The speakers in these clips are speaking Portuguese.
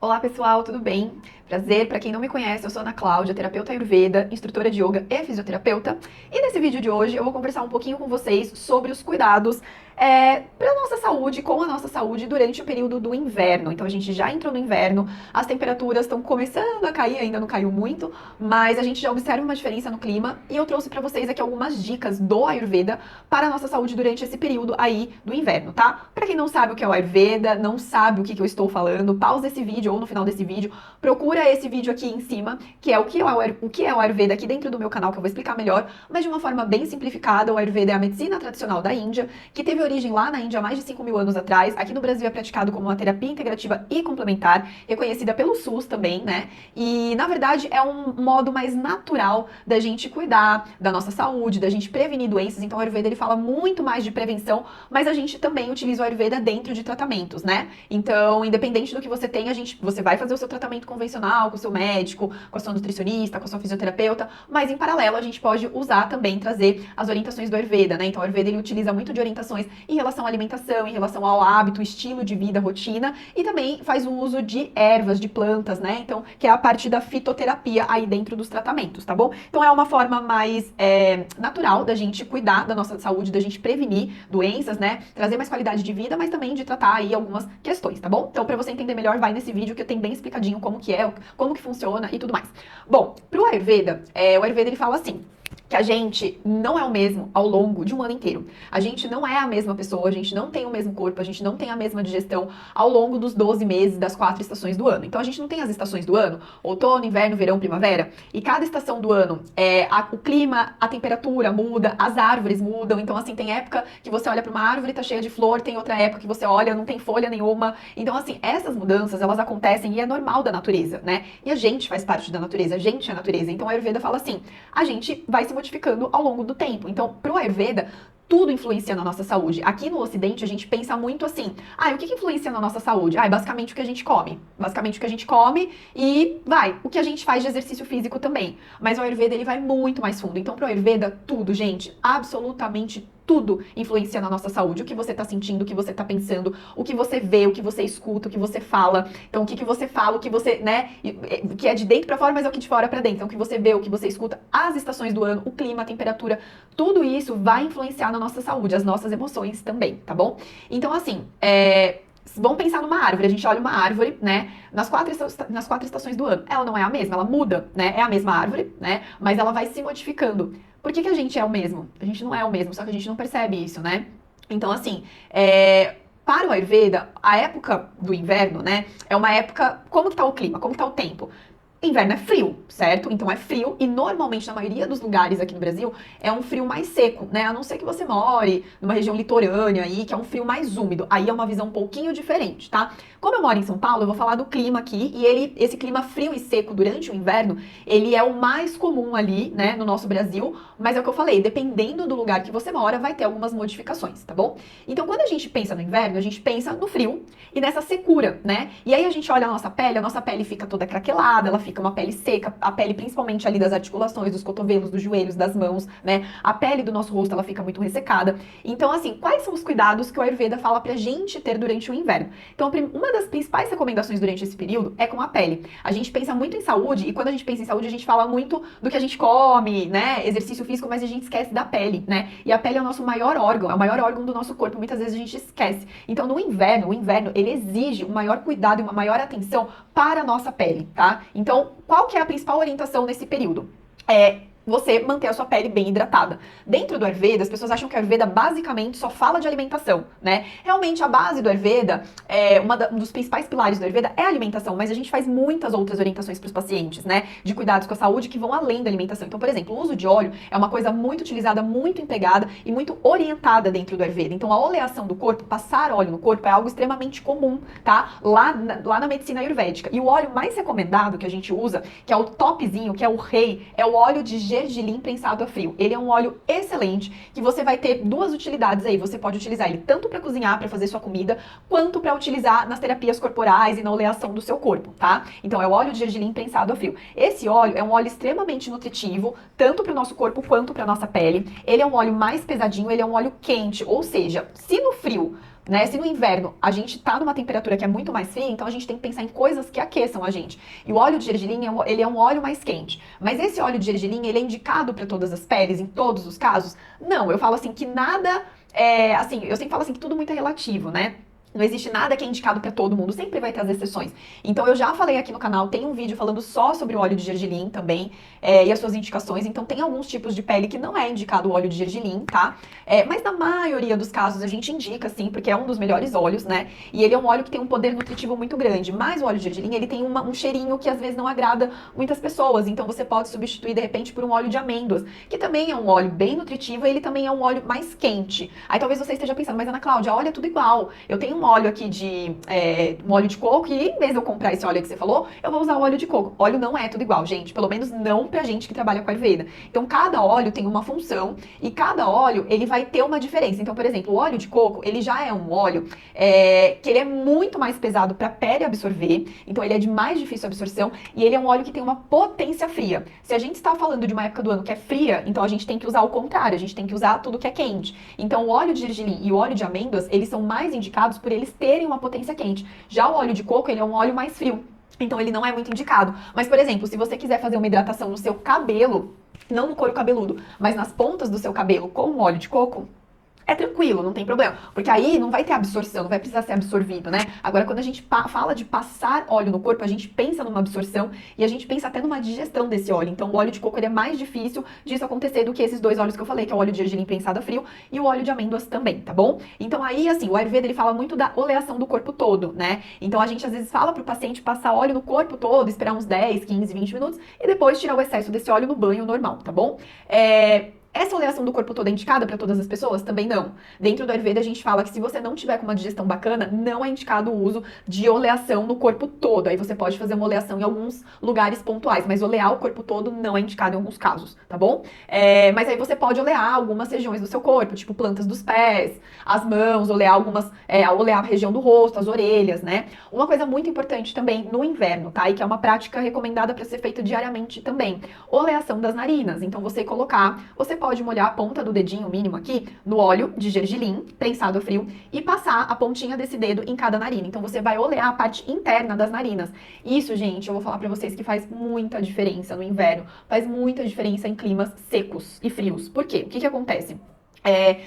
Olá pessoal, tudo bem? Prazer, para quem não me conhece, eu sou Ana Cláudia, terapeuta Ayurveda, instrutora de yoga e fisioterapeuta. E nesse vídeo de hoje eu vou conversar um pouquinho com vocês sobre os cuidados para a nossa saúde, com a nossa saúde durante o período do inverno. Então a gente já entrou no inverno, as temperaturas estão começando a cair, ainda não caiu muito, mas a gente já observa uma diferença no clima e eu trouxe para vocês aqui algumas dicas do Ayurveda para a nossa saúde durante esse período aí do inverno, tá? Para quem não sabe o que é o Ayurveda, não sabe o que eu estou falando, pausa esse vídeo ou no final desse vídeo, procura esse vídeo aqui em cima, que é o que é o Ayurveda aqui dentro do meu canal, que eu vou explicar melhor, mas de uma forma bem simplificada. O Ayurveda é a medicina tradicional da Índia, que teve origem lá na Índia há mais de 5.000 anos atrás. Aqui no Brasil é praticado como uma terapia integrativa e complementar, reconhecida pelo SUS também, né? E, na verdade, é um modo mais natural da gente cuidar da nossa saúde, da gente prevenir doenças. Então, o Ayurveda, ele fala muito mais de prevenção, mas a gente também utiliza o Ayurveda dentro de tratamentos, né? Então, independente do que você tem, você vai fazer o seu tratamento convencional com o seu médico, com a sua nutricionista, com a sua fisioterapeuta, mas em paralelo a gente pode usar também, trazer as orientações do Ayurveda, né? Então, o Ayurveda, ele utiliza muito de orientações em relação à alimentação, em relação ao hábito, estilo de vida, rotina, e também faz o uso de ervas, de plantas, né? Então, que é a parte da fitoterapia aí dentro dos tratamentos, tá bom? Então, é uma forma mais natural da gente cuidar da nossa saúde, da gente prevenir doenças, né? Trazer mais qualidade de vida, mas também de tratar aí algumas questões, tá bom? Então, para você entender melhor, vai nesse vídeo que tem bem explicadinho como que é, como que funciona e tudo mais. Bom, pro Ayurveda, o Ayurveda, ele fala assim, que a gente não é o mesmo ao longo de um ano inteiro. A gente não é a mesma pessoa, a gente não tem o mesmo corpo, a gente não tem a mesma digestão ao longo dos 12 meses das 4 estações do ano. Então a gente não tem as estações do ano, outono, inverno, verão, primavera, e cada estação do ano, o clima, a temperatura muda, as árvores mudam. Então assim, tem época que você olha para uma árvore e tá cheia de flor, tem outra época que você olha, não tem folha nenhuma. Então assim, essas mudanças, elas acontecem e é normal da natureza, né? E a gente faz parte da natureza, a gente é a natureza. Então a Ayurveda fala assim, a gente vai se modificando ao longo do tempo. Então, pro Ayurveda, tudo influencia na nossa saúde. Aqui no Ocidente, a gente pensa muito assim, o que influencia na nossa saúde? Basicamente o que a gente come. Basicamente o que a gente come e o que a gente faz de exercício físico também. Mas o Ayurveda, ele vai muito mais fundo. Então, pro Ayurveda, tudo, gente, absolutamente tudo influencia na nossa saúde. O que você tá sentindo, o que você tá pensando, o que você vê, o que você escuta, o que você fala. Então, o que você fala, o que você, né, que é de dentro pra fora, mas é o que de fora pra dentro. Então, o que você vê, o que você escuta, as estações do ano, o clima, a temperatura, tudo isso vai influenciar na nossa saúde, as nossas emoções também, tá bom? Então, assim, vamos pensar numa árvore. A gente olha uma árvore, né, nas quatro estações do ano. Ela não é a mesma, ela muda, né? É a mesma árvore, né? Mas ela vai se modificando. Por que a gente é o mesmo? A gente não é o mesmo, só que a gente não percebe isso, né? Então, assim, para o Ayurveda, a época do inverno, né, é uma época... Como que tá o clima? Como que tá o tempo? Inverno é frio, certo? Então é frio e normalmente na maioria dos lugares aqui no Brasil é um frio mais seco, né? A não ser que você more numa região litorânea aí, que é um frio mais úmido. Aí é uma visão um pouquinho diferente, tá? Como eu moro em São Paulo, eu vou falar do clima aqui e esse clima frio e seco durante o inverno, ele é o mais comum ali, né, no nosso Brasil, mas é o que eu falei, dependendo do lugar que você mora, vai ter algumas modificações, tá bom? Então quando a gente pensa no inverno, a gente pensa no frio e nessa secura, né? E aí a gente olha a nossa pele fica toda craquelada, ela fica uma pele seca, a pele principalmente ali das articulações, dos cotovelos, dos joelhos, das mãos, né? A pele do nosso rosto, ela fica muito ressecada. Então, assim, quais são os cuidados que o Ayurveda fala pra gente ter durante o inverno? Então, uma das principais recomendações durante esse período é com a pele. A gente pensa muito em saúde, e quando a gente pensa em saúde, a gente fala muito do que a gente come, né? Exercício físico, mas a gente esquece da pele, né? E a pele é o nosso maior órgão, é o maior órgão do nosso corpo, muitas vezes a gente esquece. Então, no inverno, o inverno, ele exige um maior cuidado e uma maior atenção para a nossa pele, tá? Então, qual que é a principal orientação nesse período? Você manter a sua pele bem hidratada. Dentro do Ayurveda, as pessoas acham que o Ayurveda basicamente só fala de alimentação, né? Realmente a base do Ayurveda, um dos principais pilares do Ayurveda é a alimentação, mas a gente faz muitas outras orientações para os pacientes, né? De cuidados com a saúde que vão além da alimentação. Então, por exemplo, o uso de óleo é uma coisa muito utilizada, muito empregada e muito orientada dentro do Ayurveda. Então, a oleação do corpo, passar óleo no corpo é algo extremamente comum, tá? Lá na medicina ayurvédica. E o óleo mais recomendado que a gente usa, que é o topzinho, que é o rei, é o óleo de gergelim prensado a frio. Ele é um óleo excelente que você vai ter duas utilidades aí. Você pode utilizar ele tanto para cozinhar, para fazer sua comida, quanto para utilizar nas terapias corporais e na oleação do seu corpo, tá? Então é o óleo de gergelim prensado a frio. Esse óleo é um óleo extremamente nutritivo, tanto para o nosso corpo quanto para nossa pele. Ele é um óleo mais pesadinho, ele é um óleo quente, ou seja, se no frio né? Se no inverno a gente tá numa temperatura que é muito mais fria, então a gente tem que pensar em coisas que aqueçam a gente. E o óleo de gergelim, ele é um óleo mais quente. Mas esse óleo de gergelim, ele é indicado para todas as peles, em todos os casos? Não, eu falo assim que nada assim, eu sempre falo assim que tudo muito é relativo, né? Não existe nada que é indicado para todo mundo, sempre vai ter as exceções. Então eu já falei aqui no canal, tem um vídeo falando só sobre o óleo de gergelim também, e as suas indicações. Então tem alguns tipos de pele que não é indicado o óleo de gergelim, tá? Mas na maioria dos casos a gente indica sim, porque é um dos melhores óleos, né? E ele é um óleo que tem um poder nutritivo muito grande. Mas o óleo de gergelim, ele tem um cheirinho que às vezes não agrada muitas pessoas. Então você pode substituir de repente por um óleo de amêndoas, que também é um óleo bem nutritivo e ele também é um óleo mais quente. Aí talvez você esteja pensando, mas Ana Cláudia, óleo é tudo igual. Eu tenho um óleo aqui um óleo de coco e em vez de eu comprar esse óleo que você falou, eu vou usar o óleo de coco. Óleo não é tudo igual, gente. Pelo menos não pra gente que trabalha com Ayurveda. Então, cada óleo tem uma função e cada óleo, ele vai ter uma diferença. Então, por exemplo, o óleo de coco, ele já é um óleo que ele é muito mais pesado pra pele absorver. Então, ele é de mais difícil absorção e ele é um óleo que tem uma potência fria. Se a gente está falando de uma época do ano que é fria, então a gente tem que usar o contrário. A gente tem que usar tudo que é quente. Então, o óleo de gergelim e o óleo de amêndoas, eles são mais indicados por eles terem uma potência quente. Já o óleo de coco, ele é um óleo mais frio. Então ele não é muito indicado. Mas, por exemplo, se você quiser fazer uma hidratação no seu cabelo, não no couro cabeludo, mas nas pontas do seu cabelo com óleo de coco, é tranquilo, não tem problema. Porque aí não vai ter absorção, não vai precisar ser absorvido, né? Agora, quando a gente fala de passar óleo no corpo, a gente pensa numa absorção e a gente pensa até numa digestão desse óleo. Então, o óleo de coco ele é mais difícil disso acontecer do que esses dois óleos que eu falei, que é o óleo de gergelim prensado a frio e o óleo de amêndoas também, tá bom? Então, aí, assim, o Ayurveda, ele fala muito da oleação do corpo todo, né? Então, a gente, às vezes, fala pro paciente passar óleo no corpo todo, esperar uns 10, 15, 20 minutos e depois tirar o excesso desse óleo no banho normal, tá bom? Essa oleação do corpo todo é indicada para todas as pessoas? Também não. Dentro do Ayurveda a gente fala que se você não tiver com uma digestão bacana, não é indicado o uso de oleação no corpo todo. Aí você pode fazer uma oleação em alguns lugares pontuais, mas olear o corpo todo não é indicado em alguns casos, tá bom? Mas aí você pode olear algumas regiões do seu corpo, tipo plantas dos pés, as mãos, olear olear a região do rosto, as orelhas, né? Uma coisa muito importante também no inverno, tá? E que é uma prática recomendada para ser feita diariamente também. Oleação das narinas. Então você pode molhar a ponta do dedinho mínimo aqui no óleo de gergelim, prensado a frio, e passar a pontinha desse dedo em cada narina. Então você vai olear a parte interna das narinas. Isso, gente, eu vou falar pra vocês que faz muita diferença no inverno. Faz muita diferença em climas secos e frios. Por quê? O que acontece?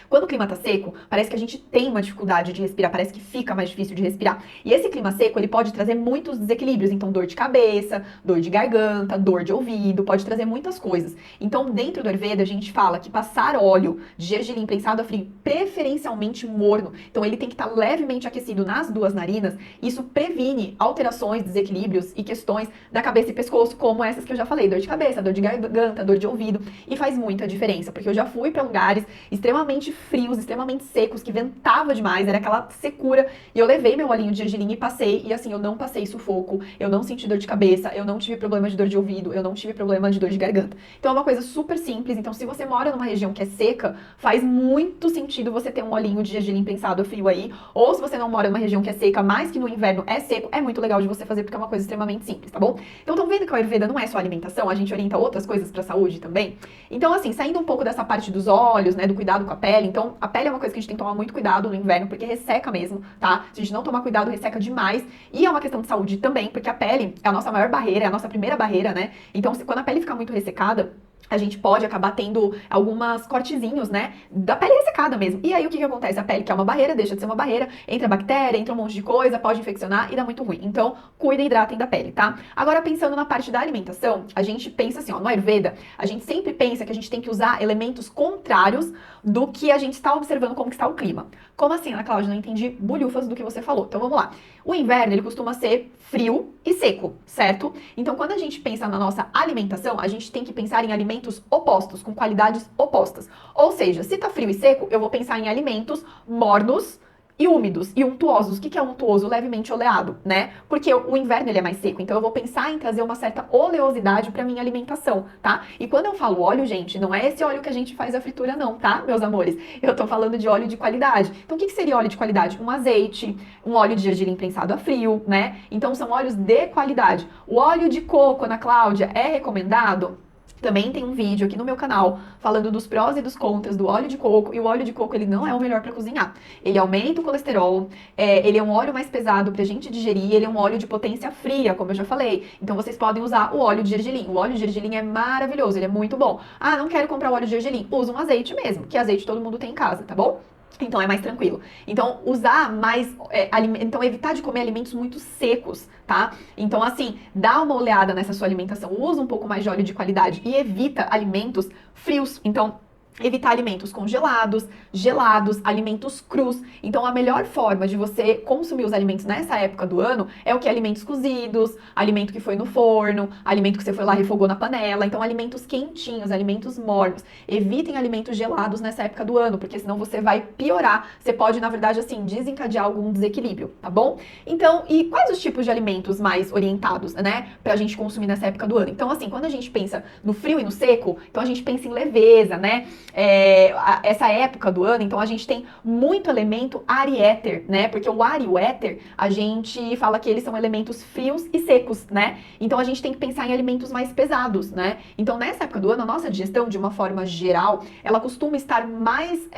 Quando o clima tá seco, parece que a gente tem uma dificuldade de respirar, parece que fica mais difícil de respirar. E esse clima seco, ele pode trazer muitos desequilíbrios, então dor de cabeça, dor de garganta, dor de ouvido, pode trazer muitas coisas. Então, dentro do Ayurveda, a gente fala que passar óleo de gergelim prensado a frio, preferencialmente morno, então ele tem que estar levemente aquecido nas duas narinas, isso previne alterações, desequilíbrios e questões da cabeça e pescoço, como essas que eu já falei, dor de cabeça, dor de garganta, dor de ouvido, e faz muita diferença, porque eu já fui para lugares extremamente frios, extremamente secos, que ventava demais, era aquela secura, e eu levei meu olhinho de gergelim e passei, e assim, eu não passei sufoco, eu não senti dor de cabeça, eu não tive problema de dor de ouvido, eu não tive problema de dor de garganta. Então é uma coisa super simples, então se você mora numa região que é seca, faz muito sentido você ter um olhinho de gergelim prensado a frio aí, ou se você não mora numa região que é seca, mas que no inverno é seco, é muito legal de você fazer, porque é uma coisa extremamente simples, tá bom? Então estão vendo que o Ayurveda não é só alimentação, a gente orienta outras coisas pra saúde também? Então assim, saindo um pouco dessa parte dos olhos, né, do cuidado com a pele, então a pele é uma coisa que a gente tem que tomar muito cuidado no inverno, porque resseca mesmo, tá? Se a gente não tomar cuidado, resseca demais, e é uma questão de saúde também, porque a pele é a nossa maior barreira, é a nossa primeira barreira, né? Então quando a pele fica muito ressecada, a gente pode acabar tendo algumas cortezinhos, né, da pele ressecada mesmo. E aí o que acontece? A pele, que é uma barreira, deixa de ser uma barreira, entra bactéria, entra um monte de coisa, pode infeccionar e dá muito ruim. Então, cuidem e hidratem da pele, tá? Agora, pensando na parte da alimentação, a gente pensa assim, ó, no Ayurveda, a gente sempre pensa que a gente tem que usar elementos contrários do que a gente está observando como que está o clima. Como assim, Ana Cláudia? Não entendi bulhufas do que você falou. Então, vamos lá. O inverno, ele costuma ser frio e seco, certo? Então, quando a gente pensa na nossa alimentação, a gente tem que pensar em alimentos opostos, com qualidades opostas. Ou seja, se tá frio e seco, eu vou pensar em alimentos mornos e úmidos e untuosos. O que é untuoso? Levemente oleado, né? Porque o inverno ele é mais seco, então eu vou pensar em trazer uma certa oleosidade para minha alimentação, tá? E quando eu falo óleo, gente, não é esse óleo que a gente faz a fritura não, tá, meus amores? Eu tô falando de óleo de qualidade. Então o que seria óleo de qualidade? Um azeite, um óleo de gergelim prensado a frio, né? Então são óleos de qualidade. O óleo de coco, Ana Cláudia, é recomendado? Também tem um vídeo aqui no meu canal falando dos prós e dos contras do óleo de coco. E o óleo de coco, ele não é o melhor para cozinhar. Ele aumenta o colesterol, ele é um óleo mais pesado pra gente digerir, ele é um óleo de potência fria, como eu já falei. Então vocês podem usar o óleo de gergelim. O óleo de gergelim é maravilhoso, ele é muito bom. Ah, não quero comprar o óleo de gergelim. Usa um azeite mesmo, que azeite todo mundo tem em casa, tá bom? Então é mais tranquilo. Então, usar mais. Então, evitar de comer alimentos muito secos, tá? Então, assim, dá uma olhada nessa sua alimentação. Usa um pouco mais de óleo de qualidade e evita alimentos frios. Então, evitar alimentos congelados, gelados, alimentos crus. Então, a melhor forma de você consumir os alimentos nessa época do ano é o que? Alimentos cozidos, alimento que foi no forno, alimento que você foi lá e refogou na panela. Então, alimentos quentinhos, alimentos mornos. Evitem alimentos gelados nessa época do ano, porque senão você vai piorar. Você pode, na verdade, assim, desencadear algum desequilíbrio, tá bom? Então, e quais os tipos de alimentos mais orientados, né, pra gente consumir nessa época do ano? Então, assim, quando a gente pensa no frio e no seco, então a gente pensa em leveza, né? Essa época do ano, então a gente tem muito elemento ar e éter, né? Porque o ar e o éter, a gente fala que eles são elementos frios e secos, né? Então a gente tem que pensar em alimentos mais pesados, né? Então nessa época do ano, a nossa digestão, de uma forma geral, ela costuma estar mais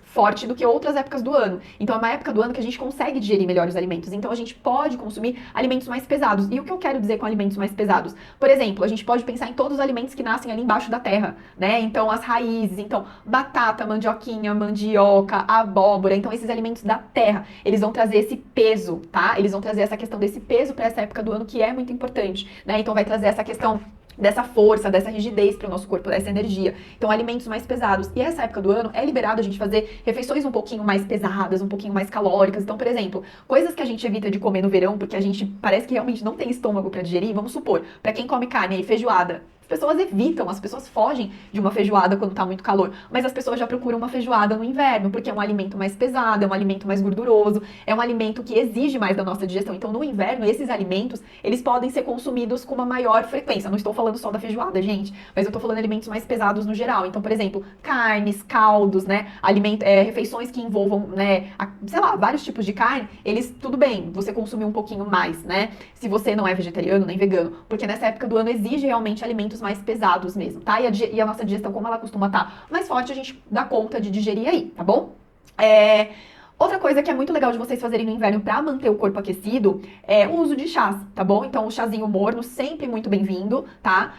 forte do que outras épocas do ano. Então é uma época do ano que a gente consegue digerir melhor os alimentos. Então a gente pode consumir alimentos mais pesados. E o que eu quero dizer com alimentos mais pesados? Por exemplo, a gente pode pensar em todos os alimentos que nascem ali embaixo da terra, né? Então as raízes, então batata, mandioquinha, mandioca, abóbora, então esses alimentos da terra, eles vão trazer esse peso, tá? Eles vão trazer essa questão desse peso para essa época do ano que é muito importante, né? Então vai trazer essa questão dessa força, dessa rigidez para o nosso corpo, dessa energia. Então, alimentos mais pesados. E essa época do ano é liberado a gente fazer refeições um pouquinho mais pesadas, um pouquinho mais calóricas. Então, por exemplo, coisas que a gente evita de comer no verão, porque a gente parece que realmente não tem estômago para digerir, vamos supor, para quem come carne aí, feijoada. As pessoas evitam, as pessoas fogem de uma feijoada quando tá muito calor, mas as pessoas já procuram uma feijoada no inverno, porque é um alimento mais pesado, é um alimento mais gorduroso, é um alimento que exige mais da nossa digestão. Então, no inverno, esses alimentos, eles podem ser consumidos com uma maior frequência. Não estou falando só da feijoada, gente, mas eu tô falando de alimentos mais pesados no geral. Então, por exemplo, carnes, caldos, né, refeições que envolvam, né, sei lá, vários tipos de carne, eles, tudo bem, você consumir um pouquinho mais, né, se você não é vegetariano nem vegano, porque nessa época do ano exige realmente alimentos mais pesados mesmo, tá? E a nossa digestão, como ela costuma estar mais forte, a gente dá conta de digerir aí, tá bom? Outra coisa que é muito legal de vocês fazerem no inverno para manter o corpo aquecido é o uso de chás, tá bom? Então, o chazinho morno, sempre muito bem-vindo, tá?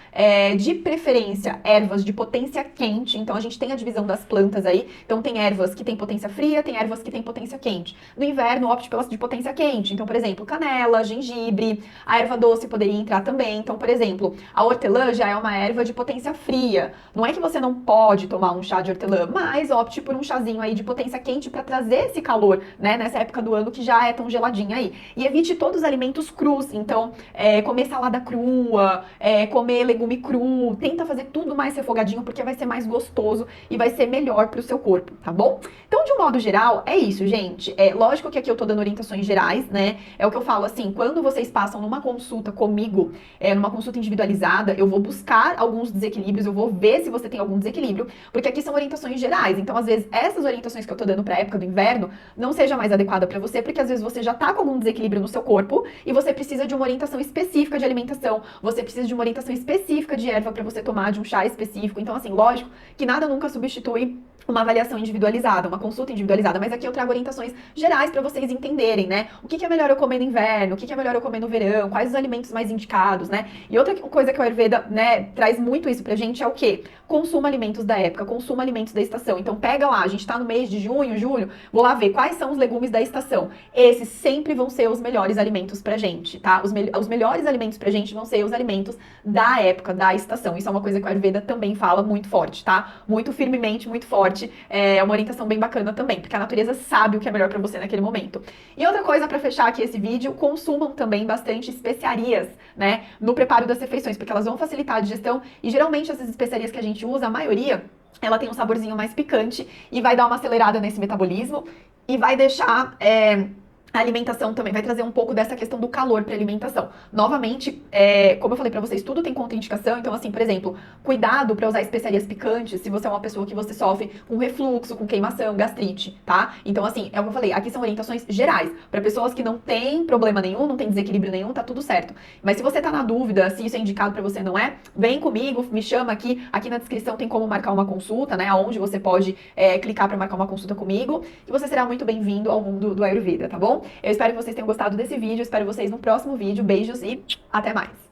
De preferência, ervas de potência quente. Então, a gente tem a divisão das plantas aí. Então, tem ervas que têm potência fria, tem ervas que têm potência quente. No inverno, opte pelas de potência quente. Então, por exemplo, canela, gengibre, a erva doce poderia entrar também. Então, por exemplo, a hortelã já é uma erva de potência fria. Não é que você não pode tomar um chá de hortelã, mas opte por um chazinho aí de potência quente para trazer esse calor, né, nessa época do ano que já é tão geladinha aí. E evite todos os alimentos crus, então, comer salada crua, comer legume cru, tenta fazer tudo mais refogadinho, porque vai ser mais gostoso e vai ser melhor pro seu corpo, tá bom? Então, de um modo geral, é isso, gente. Lógico que aqui eu tô dando orientações gerais, né, é o que eu falo, assim, quando vocês passam numa consulta comigo, numa consulta individualizada, eu vou buscar alguns desequilíbrios, eu vou ver se você tem algum desequilíbrio, porque aqui são orientações gerais, então, às vezes, essas orientações que eu tô dando pra época do inverno, não seja mais adequada para você, porque às vezes você já tá com algum desequilíbrio no seu corpo e você precisa de uma orientação específica de alimentação, você precisa de uma orientação específica de erva para você tomar, de um chá específico. Então, assim, lógico que nada nunca substitui uma avaliação individualizada, uma consulta individualizada, mas aqui eu trago orientações gerais para vocês entenderem, né? O que é melhor eu comer no inverno, o que é melhor eu comer no verão, quais os alimentos mais indicados, né? E outra coisa que o Ayurveda, né, traz muito isso pra gente é o quê? Consuma alimentos da época, consuma alimentos da estação. Então pega lá, a gente tá no mês de junho, julho, vou lá ver quais são os legumes da estação. Esses sempre vão ser os melhores alimentos pra gente, tá? Os melhores alimentos pra gente vão ser os alimentos da época, da estação. Isso é uma coisa que o Ayurveda também fala muito forte, tá? Muito firmemente, muito forte. É uma orientação bem bacana também, porque a natureza sabe o que é melhor pra você naquele momento. E outra coisa pra fechar aqui esse vídeo, consumam também bastante especiarias, né, no preparo das refeições, porque elas vão facilitar a digestão e geralmente essas especiarias que a gente usa, a maioria, ela tem um saborzinho mais picante e vai dar uma acelerada nesse metabolismo e vai deixar A alimentação também vai trazer um pouco dessa questão do calor para alimentação. Novamente, como eu falei para vocês, tudo tem contraindicação. Então, assim, por exemplo, cuidado para usar especiarias picantes se você é uma pessoa que você sofre com refluxo, com queimação, gastrite, tá? Então, assim, é o que eu falei, aqui são orientações gerais. Para pessoas que não têm problema nenhum, não tem desequilíbrio nenhum, tá tudo certo. Mas se você tá na dúvida se isso é indicado para você, não é, vem comigo, me chama aqui. Aqui na descrição tem como marcar uma consulta, né? Onde você pode clicar para marcar uma consulta comigo. E você será muito bem-vindo ao mundo do Ayurveda, tá bom? Eu espero que vocês tenham gostado desse vídeo, espero vocês no próximo vídeo. Beijos e até mais!